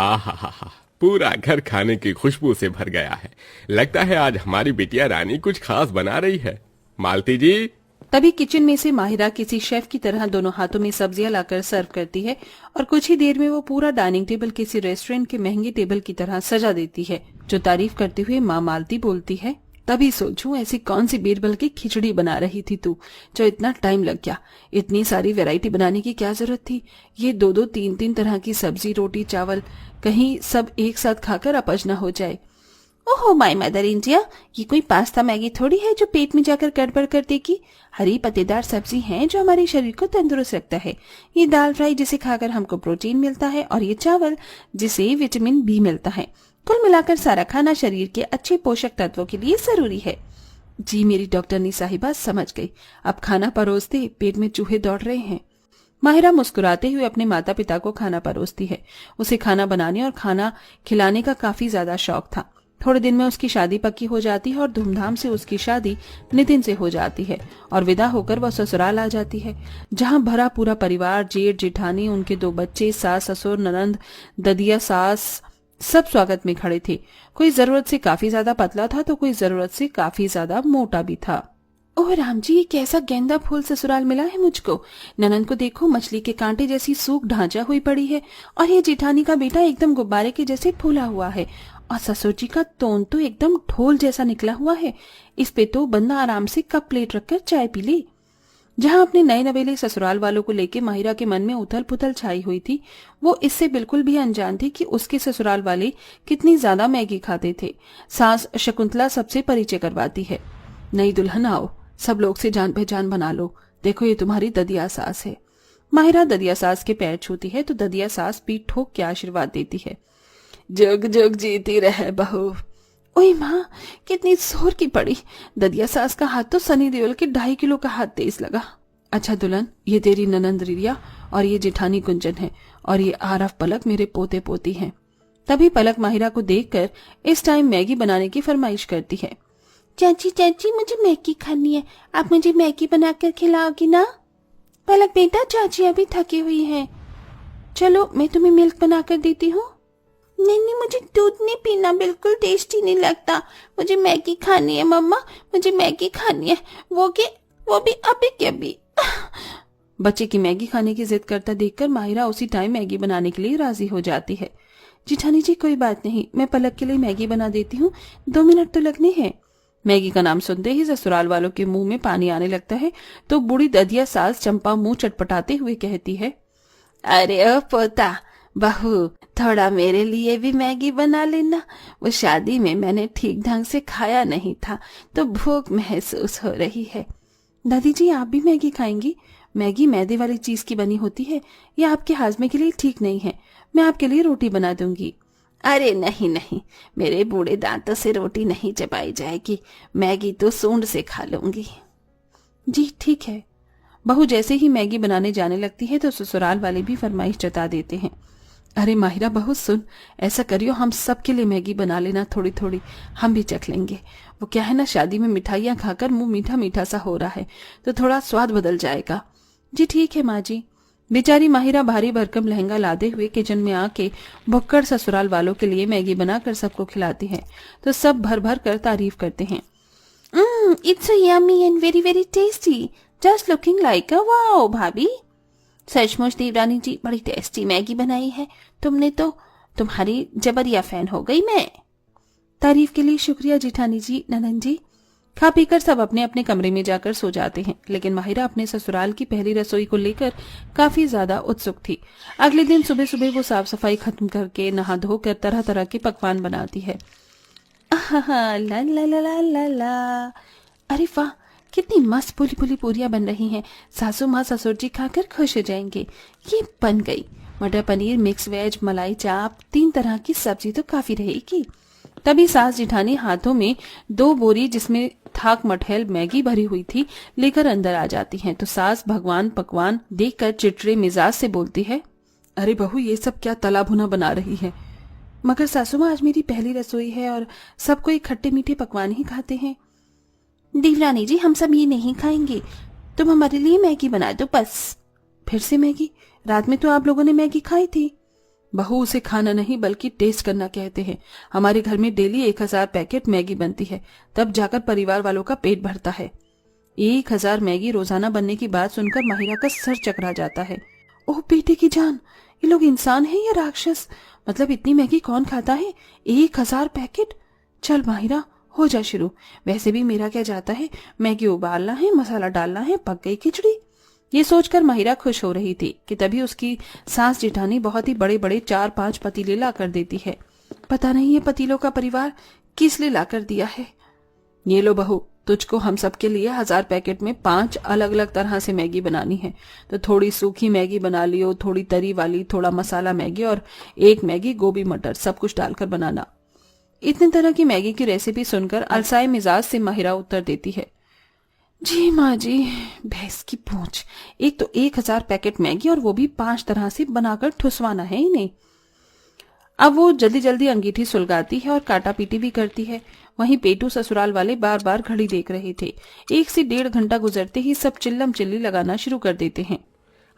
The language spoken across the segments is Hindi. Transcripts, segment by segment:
आहा हा हा, पूरा घर खाने की खुशबू से भर गया है। लगता है आज हमारी बिटिया रानी कुछ खास बना रही है। मालती जी। तभी किचन में से माहिरा किसी शेफ की तरह दोनों हाथों में सब्जियां लाकर सर्व करती है और कुछ ही देर में वो पूरा डाइनिंग टेबल किसी रेस्टोरेंट के महंगे टेबल की तरह सजा देती है। जो तारीफ करते हुए माँ मालती बोलती है, तभी सोचूं ऐसी कौन सी बीरबल की खिचड़ी बना रही थी तू, जो इतना टाइम लग गया। इतनी सारी वैरायटी बनाने की क्या जरूरत थी। ये दो दो तीन तीन तरह की सब्जी रोटी चावल, कहीं सब एक साथ खाकर अपच न हो जाए। ओहो माय मदर इंडिया, ये कोई पास्ता मैगी थोड़ी है जो पेट में जाकर गड़बड़ कर देगी। हरी पत्तेदार सब्जी है जो हमारे शरीर को तंदुरुस्त रखता है। ये दाल फ्राई जिसे खाकर हमको प्रोटीन मिलता है और ये चावल जिसे विटामिन बी मिलता है। कुल मिलाकर सारा खाना शरीर के अच्छे पोषक तत्वों के लिए जरूरी है। जी मेरी डॉक्टरनी साहिबा समझ गई। अब खाना परोसते, पेट में चूहे दौड़ रहे हैं। माहिरा मुस्कुराते हुए अपने माता पिता को खाना परोसती है। उसे खाना बनाने और खाना खिलाने का काफी ज्यादा शौक था। थोड़े दिन में उसकी शादी पक्की हो जाती है और धूमधाम से उसकी शादी नितिन से हो जाती है और विदा होकर वह ससुराल आ जाती है, जहां भरा पूरा परिवार, जेठ जेठानी, उनके दो बच्चे, सास ससुर, ननंद, ददिया सास सब स्वागत में खड़े थे। कोई जरूरत से काफी ज्यादा पतला था तो कोई जरूरत से काफी ज्यादा मोटा भी था। ओह राम जी, ये कैसा गेंदा फूल ससुराल मिला है मुझको। ननंद को देखो, मछली के कांटे जैसी सूख ढांचा हुई पड़ी है और ये जेठानी का बेटा एकदम गुब्बारे के जैसे फूला हुआ है और ससुर जी का तोन तो एकदम ढोल जैसा निकला हुआ है। इस पे तो बंदा आराम से कप प्लेट रखकर चाय पी ले। जहां अपने नए नवेले ससुराल वालों को लेके माहिरा के मन में उथल पुथल छाई हुई थी, वो इससे बिल्कुल भी अनजान थी कि उसके ससुराल वाले कितनी ज्यादा मैगी खाते थे। सास शकुंतला सबसे परिचय करवाती है। नई दुल्हन आओ, सब लोग से जान पहचान बना लो। देखो ये तुम्हारी ददिया सास है। माहिरा ददिया सास के पैर छूती है तो ददिया सास पीठ ठोक के आशीर्वाद देती है। जुग जुग जीती रहे बहू। ओए माँ, कितनी जोर की पड़ी। ददिया सास का हाथ तो सनी देओल के 2.5 किलो का हाथ तेज लगा। अच्छा दुल्हन, ये तेरी ननंद रिया और ये जेठानी गुंजन है और ये आरफ पलक मेरे पोते पोती हैं। तभी पलक माहिरा को देखकर इस टाइम मैगी बनाने की फरमाइश करती है। चाची चाची, मुझे मैगी खानी है, आप मुझे मैगी बनाकर खिलाओगी ना? पलक बेटा, चाची अभी थकी हुई है, चलो मैं तुम्हें मिल्क बनाकर देती हूँ। नहीं नहीं, मुझे दूध नहीं पीना, बिल्कुल टेस्टी नहीं लगता। मुझे मैगी खानी है मम्मा, मुझे मैगी खानी है, वो भी अभी के अभी। बच्चे की मैगी खाने की जिद करता देखकर माहिरा उसी टाइम मैगी बनाने के लिए राजी हो जाती है। जिठानी जी कोई बात नहीं, मैं पलक के लिए मैगी बना देती हूँ, 2 मिनट तो लगने हैं। मैगी का नाम सुनते ही ससुराल वालों के मुंह में पानी आने लगता है तो बूढ़ी ददिया सास चंपा मुंह चटपटाते हुए कहती है, अरे ओ पोता बहू, थोड़ा मेरे लिए भी मैगी बना लेना। वो शादी में मैंने ठीक ढंग से खाया नहीं था तो भूख महसूस हो रही है। दादी जी आप भी मैगी खाएंगी? मैगी मैदे वाली चीज की बनी होती है, ये आपके हाजमे के लिए ठीक नहीं है। मैं आपके लिए रोटी बना दूंगी। अरे नहीं नहीं, मेरे बूढ़े दांतों से रोटी नहीं चबाई जाएगी, मैगी तो सूंड से खा लूंगी। जी ठीक है। बहू जैसे ही मैगी बनाने जाने लगती है तो ससुराल वाले भी फरमाइश जता देते हैं। अरे माहिरा बहू सुन, ऐसा करियो हम सब के लिए मैगी बना लेना थोड़ी थोड़ी, हम भी चख लेंगे। वो क्या है ना, शादी में मिठाइयाँ खाकर मुंह मीठा मीठा सा हो रहा है तो थोड़ा स्वाद बदल जाएगा। जी ठीक है माँ जी। बेचारी माहिरा भारी भरकम लहंगा लादे हुए किचन में आके भुक्कड़ ससुराल वालों के लिए मैगी बनाकर सबको खिलाती है तो सब भर भर कर तारीफ करते हैं। It's so yummy and very very tasty, just looking like a wow भाभी। सचमुच देवरानी जी बड़ी टेस्टी मैगी बनाई है तुमने, तो तुम्हारी जबरिया फैन हो गई मैं। तारीफ के लिए शुक्रिया जेठानी जी, ननंद जी। खा पीकर सब अपने अपने कमरे में जाकर सो जाते हैं, लेकिन माहिरा अपने ससुराल की पहली रसोई को लेकर काफी ज्यादा उत्सुक थी। अगले दिन सुबह सुबह वो साफ सफाई खत्म करके नहा धोकर तरह तरह के पकवान बनाती है। ला ला ला ला ला ला। अरे वाह, कितनी मस्त फूली फूली पूरियां बन रही हैं। सासू माँ ससुर जी खाकर खुश हो जाएंगे। ये बन गई मटर पनीर, मिक्स वेज, मलाई चाप, 3 तरह की सब्जी तो काफी रहेगी। तभी सास जिठानी हाथों में 2 बोरी जिसमें थाक मठैल मैगी भरी हुई थी लेकर अंदर आ जाती हैं तो सास भगवान पकवान देखकर चिड़चिड़े मिजाज से बोलती है, अरे बहू ये सब क्या तला भुना बना रही है? मगर सासू माँ आज मेरी पहली रसोई है और सब कोई खट्टे मीठे पकवान ही खाते हैं। देवरानी जी हम सब ये नहीं खाएंगे, तुम हमारे लिए मैगी बना दो बस। फिर से मैगी? रात में तो आप लोगों ने मैगी खाई थी। बहू उसे खाना नहीं बल्कि टेस्ट करना कहते हैं। हमारे घर में डेली 1000 पैकेट मैगी बनती है, तब जाकर परिवार वालों का पेट भरता है। 1000 मैगी रोजाना बनने की बात सुनकर माहिरा का सर चकरा जाता है। ओह बेटे की जान, ये लोग इंसान हैं या राक्षस? मतलब इतनी मैगी कौन खाता है? 1000 पैकेट? चल माहिरा हो जा शुरू। वैसे भी मेरा क्या जाता है, मैगी उबालना है, मसाला डालना है, पक गई खिचड़ी। ये सोचकर माहिरा खुश हो रही थी कि तभी उसकी सास जेठानी बहुत ही बड़े बड़े 4-5 पतीले ला कर देती है। पता नहीं ये पतीलों का परिवार किस लिए ला कर दिया है। ये लो बहू, तुझको हम सबके लिए 1000 पैकेट में 5 अलग अलग तरह से मैगी बनानी है। तो थोड़ी सूखी मैगी बना लियो, थोड़ी तरी वाली, थोड़ा मसाला मैगी और एक मैगी गोभी मटर सब कुछ डालकर बनाना। इतने तरह की मैगी की रेसिपी सुनकर अलसाए मिजाज से माहिरा उत्तर देती है, जी माँ जी, भैंस की पूंछ। एक तो 1000 पैकेट मैगी और वो भी 5 तरह से बनाकर ठुसवाना है इन्हें। अब वो जल्दी जल्दी अंगीठी सुलगाती है और काटा पीटी भी करती है। वहीं पेटू ससुराल वाले बार बार घड़ी देख रहे थे। 1 से 1.5 घंटा गुजरते ही सब चिल्लम चिल्ली लगाना शुरू कर देते हैं।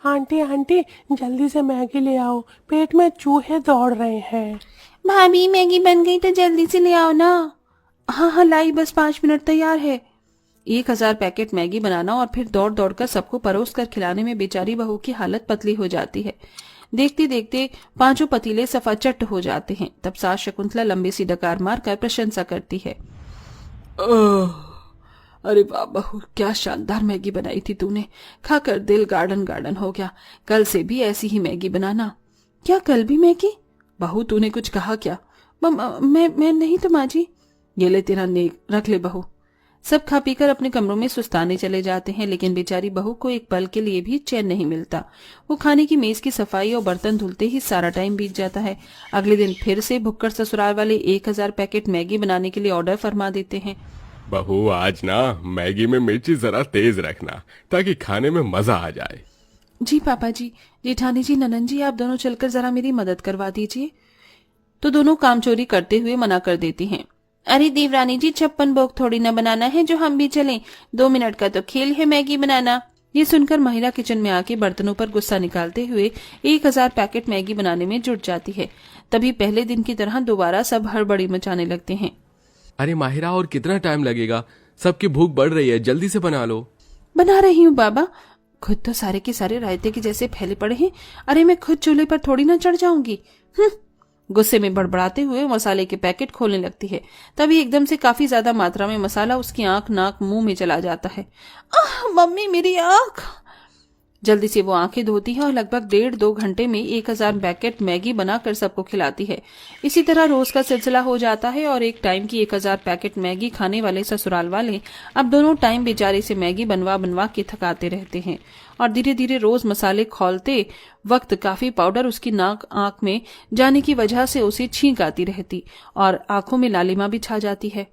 आंटी आंटी जल्दी से मैगी ले आओ, पेट में चूहे दौड़ रहे हैं। भाभी मैगी बन गई तो जल्दी से ले आओ ना। हाँ हाँ लाई, बस 5 मिनट तैयार है। 1000 पैकेट मैगी बनाना और फिर दौड़ दौड़ कर सबको परोस कर खिलाने में बेचारी बहू की हालत पतली हो जाती है। देखते देखते 5 पतीले सफा चट हो जाते हैं। तब सास शकुंतला लंबी सी डकार मारकर प्रशंसा करती है, अरे वाह बहू, क्या शानदार मैगी बनाई थी तूने। खाकर दिल गार्डन गार्डन हो गया। कल से भी ऐसी ही मैगी बनाना। क्या कल भी मैगी? बहू तूने कुछ कहा क्या? मैं नहीं तो माँ जी। ये ले तेरा नेक, रख ले बहू। सब खा पीकर अपने कमरों में सुस्ताने चले जाते हैं, लेकिन बेचारी बहू को एक पल के लिए भी चैन नहीं मिलता। वो खाने की मेज की सफाई और बर्तन धुलते ही सारा टाइम बीत जाता है। अगले दिन फिर से भुक्कड़ ससुराल वाले 1000 पैकेट मैगी बनाने के लिए ऑर्डर फरमा देते हैं। बहू आज ना मैगी में मिर्ची जरा तेज रखना ताकि खाने में मजा आ जाए। जी पापा जी। जेठानी जी, ननन जी, आप दोनों चलकर जरा मेरी मदद करवा दीजिए। तो दोनों काम चोरी करते हुए मना कर देती हैं। अरे देवरानी जी, 56 भोग थोड़ी ना बनाना है जो हम भी चलें। 2 मिनट का तो खेल है मैगी बनाना। ये सुनकर महिला किचन में आके बर्तनों पर गुस्सा निकालते हुए 1000 पैकेट मैगी बनाने में जुट जाती है। तभी पहले दिन की तरह दोबारा सब हड़बड़ी मचाने लगते हैं। अरे माहिरा, और कितना टाइम लगेगा? सबकी भूख बढ़ रही है, जल्दी से बना लो। बना रही हूँ बाबा। खुद तो सारे के सारे रायते के जैसे फैले पड़े हैं। अरे मैं खुद चूल्हे पर थोड़ी ना चढ़ जाऊंगी। गुस्से में बड़बड़ाते हुए मसाले के पैकेट खोलने लगती है। तभी एकदम से काफी ज्यादा मात्रा में मसाला उसकी आंख, नाक, मुंह में चला जाता है। मम्मी मेरी आंख। जल्दी से वो आंखें धोती है और लगभग 1.5-2 घंटे में 1000 पैकेट मैगी बनाकर सबको खिलाती है। इसी तरह रोज का सिलसिला हो जाता है और एक टाइम की 1000 पैकेट मैगी खाने वाले ससुराल वाले अब दोनों टाइम बेचारे से मैगी बनवा बनवा के थकाते रहते हैं। और धीरे धीरे रोज मसाले खोलते वक्त काफी पाउडर उसकी नाक, आंख में जाने की वजह से उसे छींक आती रहती और आंखों में लालिमा भी छा जाती है।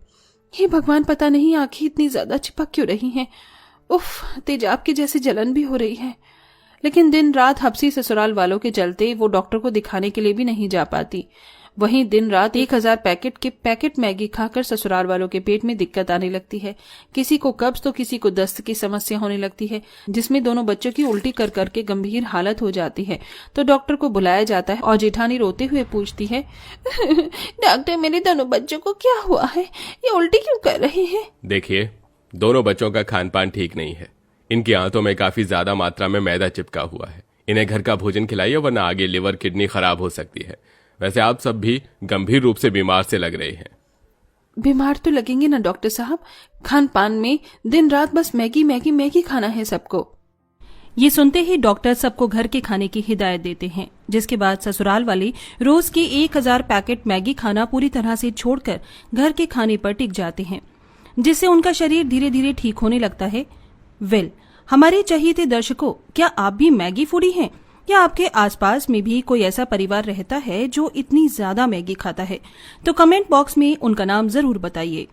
हे भगवान, पता नहीं आंखें इतनी ज्यादा चिपक क्यों रही हैं। उफ, तेजाब की जैसे जलन भी हो रही है। लेकिन दिन रात हबसी ससुराल वालों के चलते वो डॉक्टर को दिखाने के लिए भी नहीं जा पाती। वहीं दिन रात 1000 पैकेट मैगी खाकर ससुराल वालों के पेट में दिक्कत आने लगती है। किसी को कब्ज तो किसी को दस्त की समस्या होने लगती है, जिसमें दोनों बच्चों की उल्टी कर करके गंभीर हालत हो जाती है। तो डॉक्टर को बुलाया जाता है और जेठानी रोते हुए पूछती है, डॉक्टर मेरे दोनों बच्चों को क्या हुआ है? ये उल्टी क्यों कर रहे हैं? देखिए, दोनों बच्चों का खान पान ठीक नहीं है। इनकी आंतों में काफी ज्यादा मात्रा में मैदा चिपका हुआ है। इन्हें घर का भोजन खिलाइए, वरना आगे लिवर, किडनी खराब हो सकती है। वैसे आप सब भी गंभीर रूप से बीमार से लग रहे हैं। बीमार तो लगेंगे ना डॉक्टर साहब। खान पान में दिन रात बस मैगी मैगी मैगी खाना है सबको। ये सुनते ही डॉक्टर सबको घर के खाने की हिदायत देते हैं, जिसके बाद ससुराल वाले रोज के 1000 पैकेट मैगी खाना पूरी तरह से छोड़कर घर के खाने पर टिक जाते हैं, जिससे उनका शरीर धीरे धीरे ठीक होने लगता है। हमारे चहेते दर्शकों, क्या आप भी मैगी फूडी हैं? या आपके आसपास में भी कोई ऐसा परिवार रहता है जो इतनी ज्यादा मैगी खाता है? तो कमेंट बॉक्स में उनका नाम जरूर बताइए।